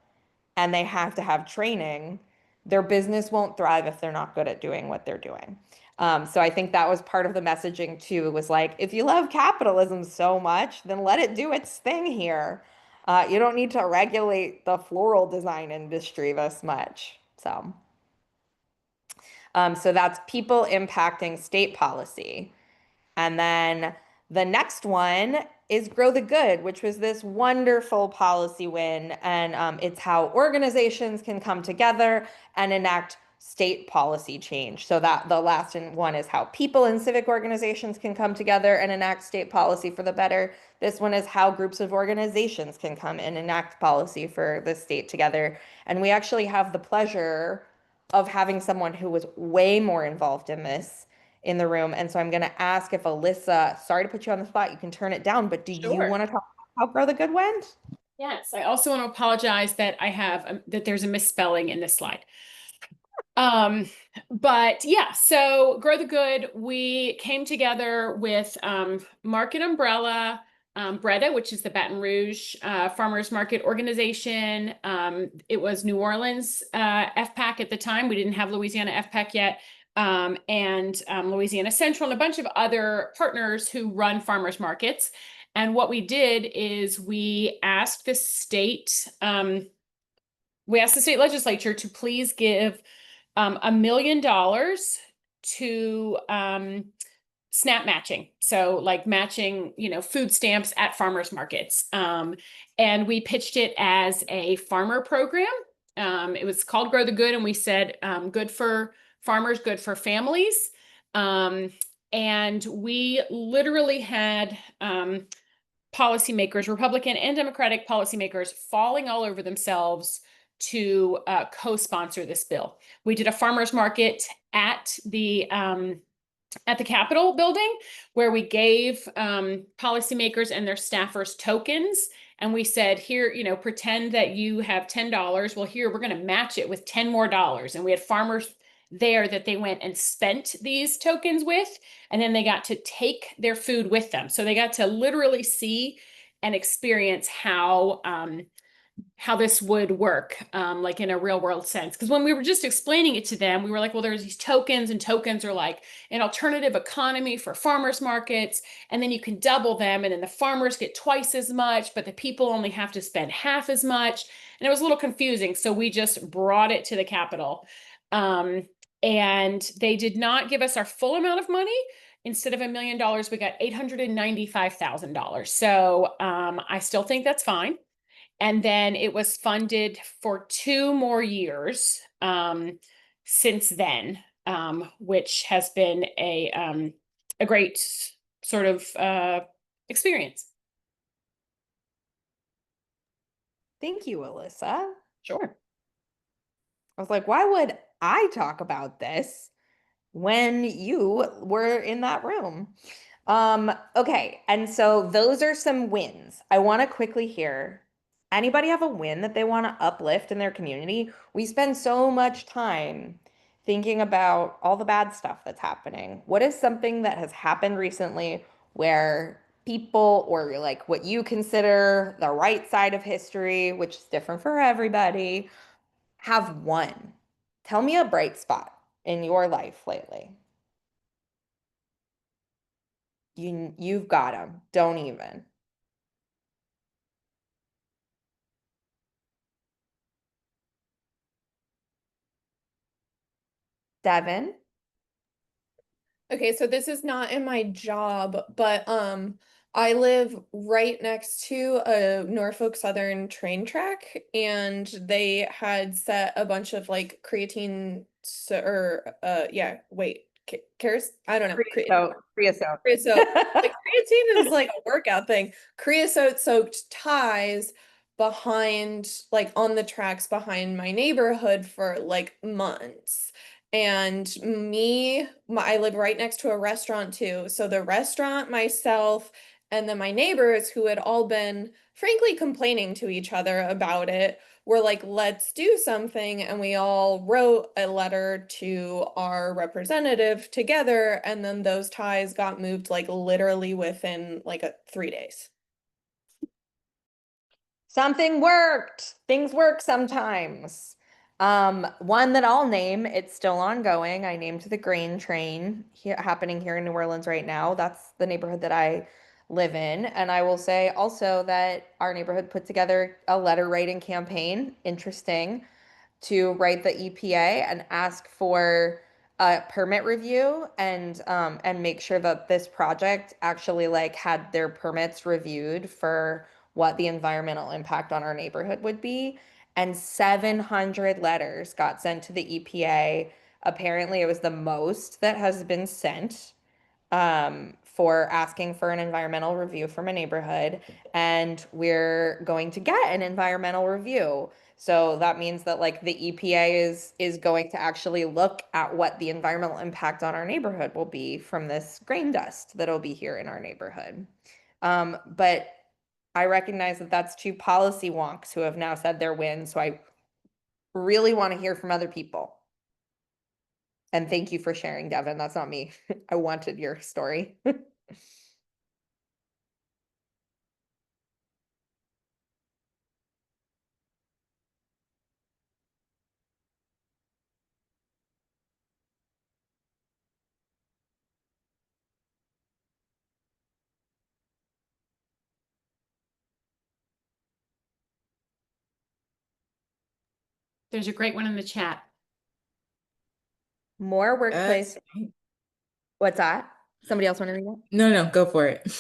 and they have to have training. Their business won't thrive if they're not good at doing what they're doing. So I think that was part of the messaging too. It was like, if you love capitalism so much, then let it do its thing here. You don't need to regulate the floral design industry this much. So that's people impacting state policy. And then the next one is Grow the Good, which was this wonderful policy win. And it's how organizations can come together and enact state policy change. So that the last one is how people and civic organizations can come together and enact state policy for the better. This one is how groups of organizations can come and enact policy for the state together. And we actually have the pleasure of having someone who was way more involved in this in the room. And so I'm going to ask if Alyssa, sorry to put you on the spot, you can turn it down, but do you Sure. want to talk about how Grow the Good went? Yes, I also want to apologize that I have that there's a misspelling in this slide. But yeah, so Grow the Good, we came together with Market Umbrella, Breda, which is the Baton Rouge Farmers Market Organization. It was New Orleans FPAC at the time. We didn't have Louisiana FPAC yet. And Louisiana Central and a bunch of other partners who run farmers markets. And what we did is we asked the state legislature to please give $1 million to SNAP matching. So like matching, food stamps at farmers markets. And we pitched it as a farmer program. It was called Grow the Good, and we said good for farmers, good for families. And we literally had policymakers, Republican and Democratic policymakers, falling all over themselves to co-sponsor this bill. We did a farmers market at the Capitol building where we gave policymakers and their staffers tokens. And we said, here, pretend that you have $10. Well, here, we're going to match it with $10 more. And we had farmers there that they went and spent these tokens with, and then they got to take their food with them. So they got to literally see and experience how this would work, like in a real world sense. Because when we were just explaining it to them, we were like, well, there's these tokens, and tokens are like an alternative economy for farmers markets. And then you can double them, and then the farmers get twice as much, but the people only have to spend half as much. And it was a little confusing. So we just brought it to the Capitol. And they did not give us our full amount of money. Instead of $1 million, we got $895,000. So I still think that's fine. And then it was funded for 2 more years since then, which has been a great sort of experience. Thank you, Alyssa. Sure. I was like, why would I talk about this when you were in that room? Okay, and so those are some wins. I want to quickly hear, anybody have a win that they want to uplift in their community? We spend so much time thinking about all the bad stuff that's happening. What is something that has happened recently where people, or like what you consider the right side of history, which is different for everybody, have won? Tell me a bright spot in your life lately. You've got them. Don't even. Devin? Okay, so this is not in my job, but I live right next to a Norfolk Southern train track, and they had set a bunch of like creatine cares, I don't know. Creosote. Creosote. Like creatine is like a workout thing. Creosote soaked ties behind, like on the tracks behind my neighborhood for like months. And I live right next to a restaurant too. So the restaurant, myself, and then my neighbors, who had all been frankly complaining to each other about it, were like, let's do something. And we all wrote a letter to our representative together. And then those ties got moved like literally within like 3 days. Something worked. Things work sometimes. One that I'll name, it's still ongoing. I named the grain train happening here in New Orleans right now. That's the neighborhood that I live in. And I will say also that our neighborhood put together a letter writing campaign, interesting, to write the EPA and ask for a permit review and make sure that this project actually like had their permits reviewed for what the environmental impact on our neighborhood would be. and 700 letters got sent to the EPA. Apparently, it was the most that has been sent for asking for an environmental review from a neighborhood, and we're going to get an environmental review. So that means that like the EPA is going to actually look at what the environmental impact on our neighborhood will be from this grain dust that'll be here in our neighborhood. But I recognize that that's two policy wonks who have now said their win. So I really want to hear from other people. And thank you for sharing, Devin. That's not me. I wanted your story. There's a great one in the chat. More workplace. What's that? Somebody else want to read it? No, go for it.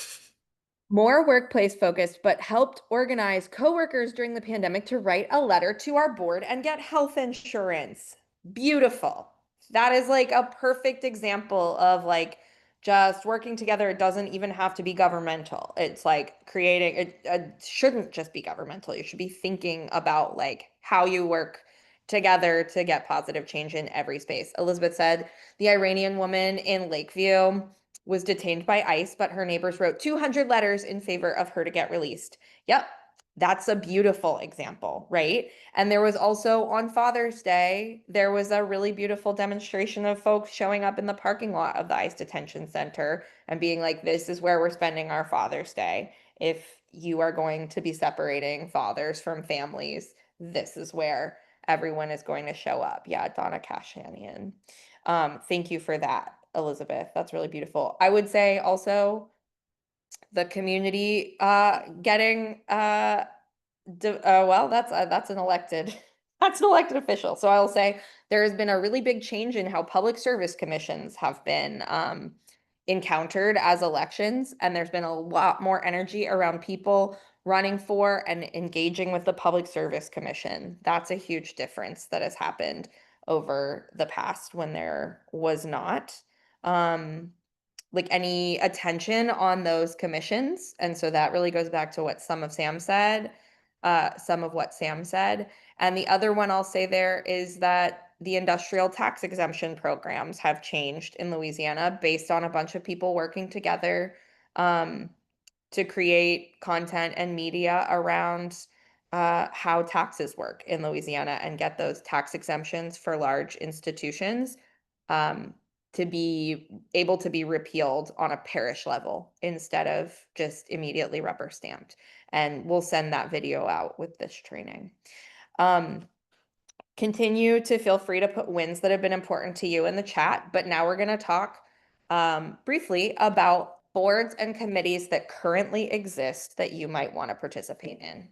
More workplace focused, but helped organize coworkers during the pandemic to write a letter to our board and get health insurance. Beautiful. That is like a perfect example of like just working together. It doesn't even have to be governmental. It's like creating, it shouldn't just be governmental. You should be thinking about like how you work together to get positive change in every space. Elizabeth said the Iranian woman in Lakeview was detained by ICE, but her neighbors wrote 200 letters in favor of her to get released. Yep, that's a beautiful example, right? And there was also on Father's Day, there was a really beautiful demonstration of folks showing up in the parking lot of the ICE detention center and being like, this is where we're spending our Father's Day. If you are going to be separating fathers from families, this is where everyone is going to show up. Yeah, Donna Kashanian. Thank you for that, Elizabeth. That's really beautiful. I would say also the community getting well, that's an elected that's an elected official. So I'll say there has been a really big change in how public service commissions have been encountered as elections, and there's been a lot more energy around people running for and engaging with the Public Service Commission. That's a huge difference that has happened over the past when there was not like any attention on those commissions. And so that really goes back to what some of what Sam said. And the other one I'll say there is that the industrial tax exemption programs have changed in Louisiana based on a bunch of people working together to create content and media around how taxes work in Louisiana and get those tax exemptions for large institutions to be able to be repealed on a parish level instead of just immediately rubber stamped. And we'll send that video out with this training. Continue to feel free to put wins that have been important to you in the chat, but now we're going to talk briefly about boards and committees that currently exist that you might want to participate in.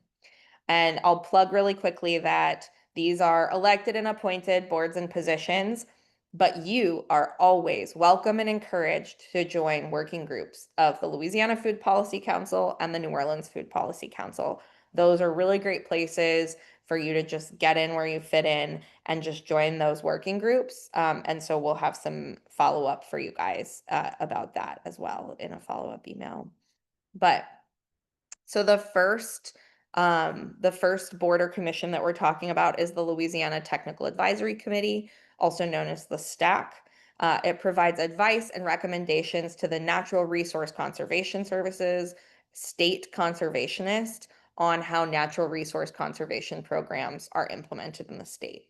And I'll plug really quickly that these are elected and appointed boards and positions, but you are always welcome and encouraged to join working groups of the Louisiana Food Policy Council and the New Orleans Food Policy Council. Those are really great places for you to just get in where you fit in and just join those working groups. And so we'll have some follow-up for you guys about that as well in a follow-up email. But so the first board or commission that we're talking about is the Louisiana Technical Advisory Committee, also known as the STAC. It provides advice and recommendations to the Natural Resource Conservation Services, state conservationist, on how natural resource conservation programs are implemented in the state.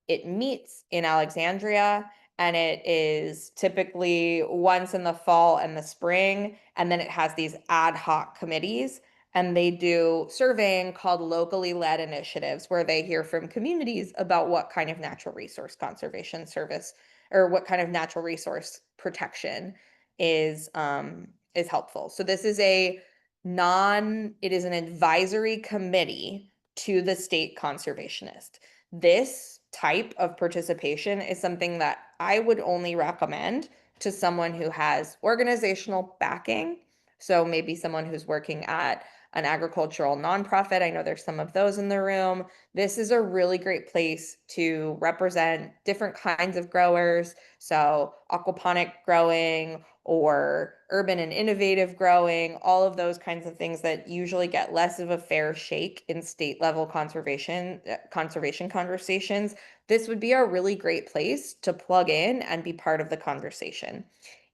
It meets in Alexandria, and it is typically once in the fall and the spring, and then it has these ad hoc committees, and they do surveying called locally led initiatives where they hear from communities about what kind of natural resource conservation service or what kind of natural resource protection is helpful. So this is it is an advisory committee to the state conservationist. This type of participation is something that I would only recommend to someone who has organizational backing So maybe someone who's working at an agricultural nonprofit. I know there's some of those in the room. This is a really great place to represent different kinds of growers. So aquaponic growing or urban and innovative growing, all of those kinds of things that usually get less of a fair shake in state level conservation conversations. This would be a really great place to plug in and be part of the conversation.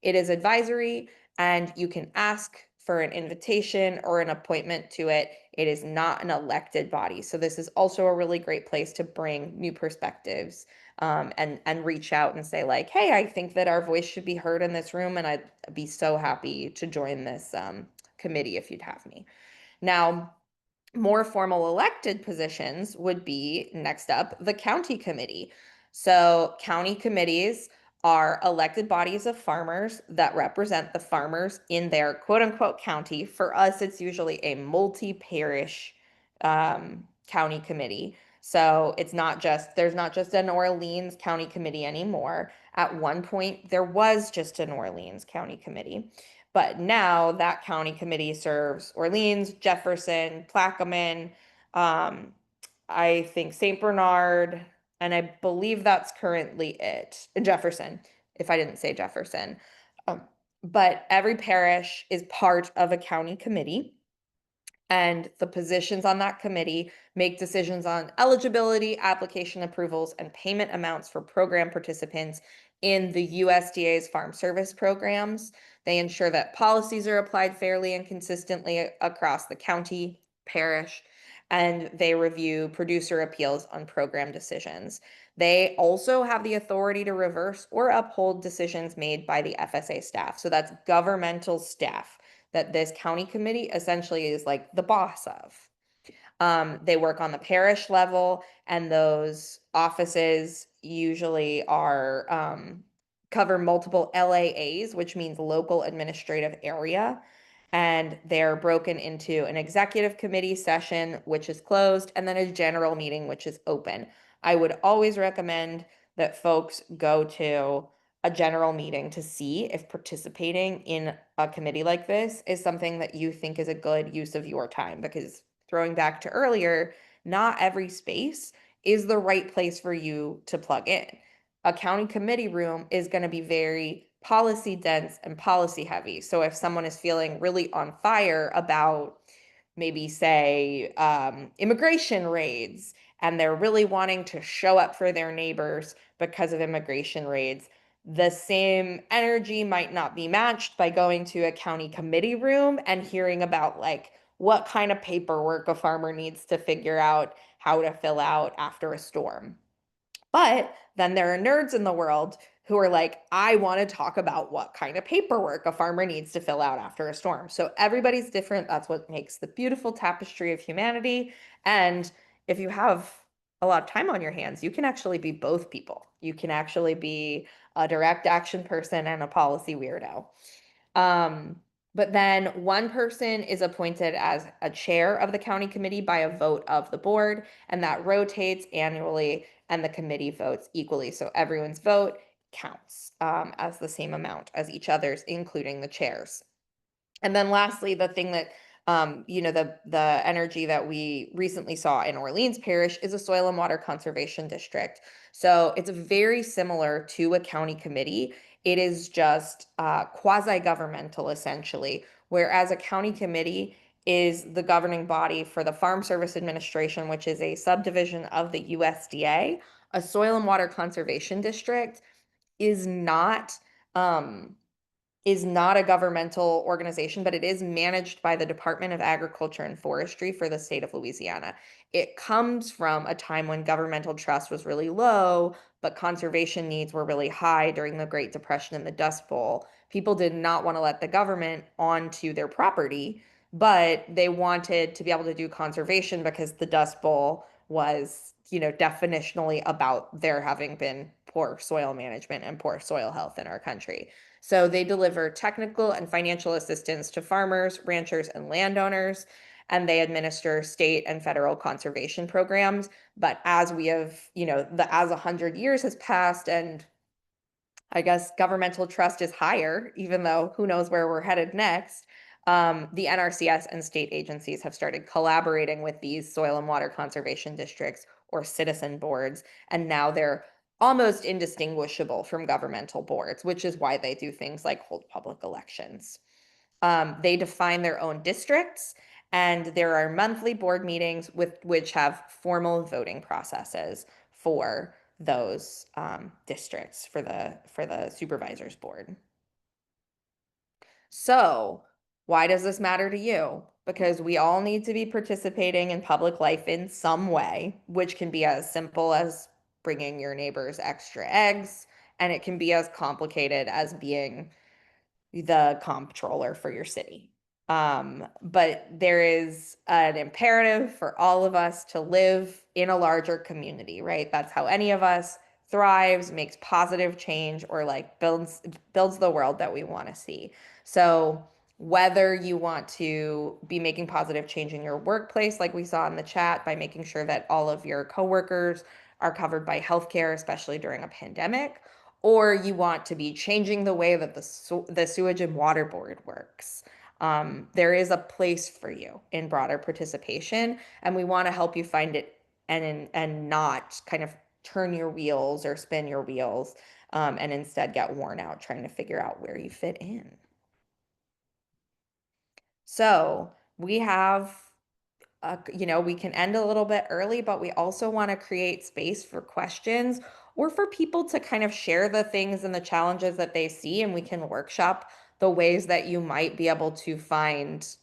It is advisory, and you can ask for an invitation or an appointment to it. It is not an elected body. So this is also a really great place to bring new perspectives, and reach out and say like, hey, I think that our voice should be heard in this room, and I'd be so happy to join this committee if you'd have me. Now, more formal elected positions would be next up the county committee. So county committees are elected bodies of farmers that represent the farmers in their quote unquote county. For us, it's usually a multi-parish county committee. So there's not just an Orleans County Committee anymore. At one point, there was just an Orleans County Committee. But now that county committee serves Orleans, Jefferson, Plaquemine, I think St. Bernard, and I believe that's currently it. Jefferson, if I didn't say Jefferson. But every parish is part of a county committee, and the positions on that committee make decisions on eligibility, application approvals, and payment amounts for program participants in the USDA's farm service programs. They ensure that policies are applied fairly and consistently across the county, parish, and they review producer appeals on program decisions. They also have the authority to reverse or uphold decisions made by the FSA staff. So that's governmental staff that this county committee essentially is like the boss of. They work on the parish level, and those offices usually are cover multiple LAAs, which means local administrative area. And they're broken into an executive committee session, which is closed, and then a general meeting, which is open. I would always recommend that folks go to a general meeting to see if participating in a committee like this is something that you think is a good use of your time. Because throwing back to earlier, not every space is the right place for you to plug in. A county committee room is going to be very policy dense and policy heavy. So if someone is feeling really on fire about maybe say immigration raids, and they're really wanting to show up for their neighbors because of immigration raids, the same energy might not be matched by going to a county committee room and hearing about like what kind of paperwork a farmer needs to figure out how to fill out after a storm. But then there are nerds in the world who are like, I want to talk about what kind of paperwork a farmer needs to fill out after a storm. So everybody's different. That's what makes the beautiful tapestry of humanity. And if you have a lot of time on your hands, you can actually be both people. You can actually be a direct action person and a policy weirdo. But then one person is appointed as a chair of the county committee by a vote of the board, and that rotates annually, and the committee votes equally. So everyone's vote counts as the same amount as each other's, including the chairs. And then lastly, the thing that the energy that we recently saw in Orleans Parish is a soil and water conservation district. So it's very similar to a county committee. It is just quasi-governmental essentially, whereas a county committee is the governing body for the Farm Service Administration, which is a subdivision of the USDA. A soil and water conservation district is not a governmental organization, but it is managed by the Department of Agriculture and Forestry for the state of Louisiana. It comes from a time when governmental trust was really low, but conservation needs were really high during the Great Depression and the Dust Bowl. People did not want to let the government onto their property, but they wanted to be able to do conservation because the Dust Bowl was, definitionally about there having been poor soil management and poor soil health in our country. So they deliver technical and financial assistance to farmers, ranchers, and landowners, and they administer state and federal conservation programs. But as we have, as 100 years has passed, and I guess governmental trust is higher, even though who knows where we're headed next, The NRCS and state agencies have started collaborating with these soil and water conservation districts or citizen boards, and now they're almost indistinguishable from governmental boards, which is why they do things like hold public elections. They define their own districts, and there are monthly board meetings which have formal voting processes for those districts for the supervisors board. So, why does this matter to you? Because we all need to be participating in public life in some way, which can be as simple as bringing your neighbors extra eggs, and it can be as complicated as being the comptroller for your city. But there is an imperative for all of us to live in a larger community, right? That's how any of us thrives, makes positive change, or like builds the world that we want to see. So whether you want to be making positive change in your workplace, like we saw in the chat, by making sure that all of your coworkers are covered by healthcare, especially during a pandemic, or you want to be changing the way that the sewage and water board works. There is a place for you in broader participation, and we want to help you find it and not kind of turn your wheels or spin your wheels, and instead get worn out trying to figure out where you fit in. So we have we can end a little bit early, but we also want to create space for questions or for people to kind of share the things and the challenges that they see, and we can workshop the ways that you might be able to find,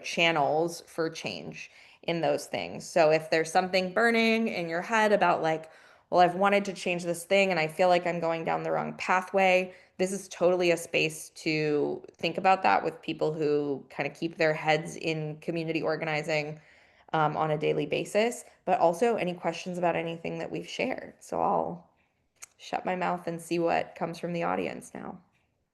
channels for change in those things. So if there's something burning in your head about like, well, I've wanted to change this thing and I feel like I'm going down the wrong pathway, this is totally a space to think about that with people who kind of keep their heads in community organizing on a daily basis, but also any questions about anything that we've shared. So I'll shut my mouth and see what comes from the audience now.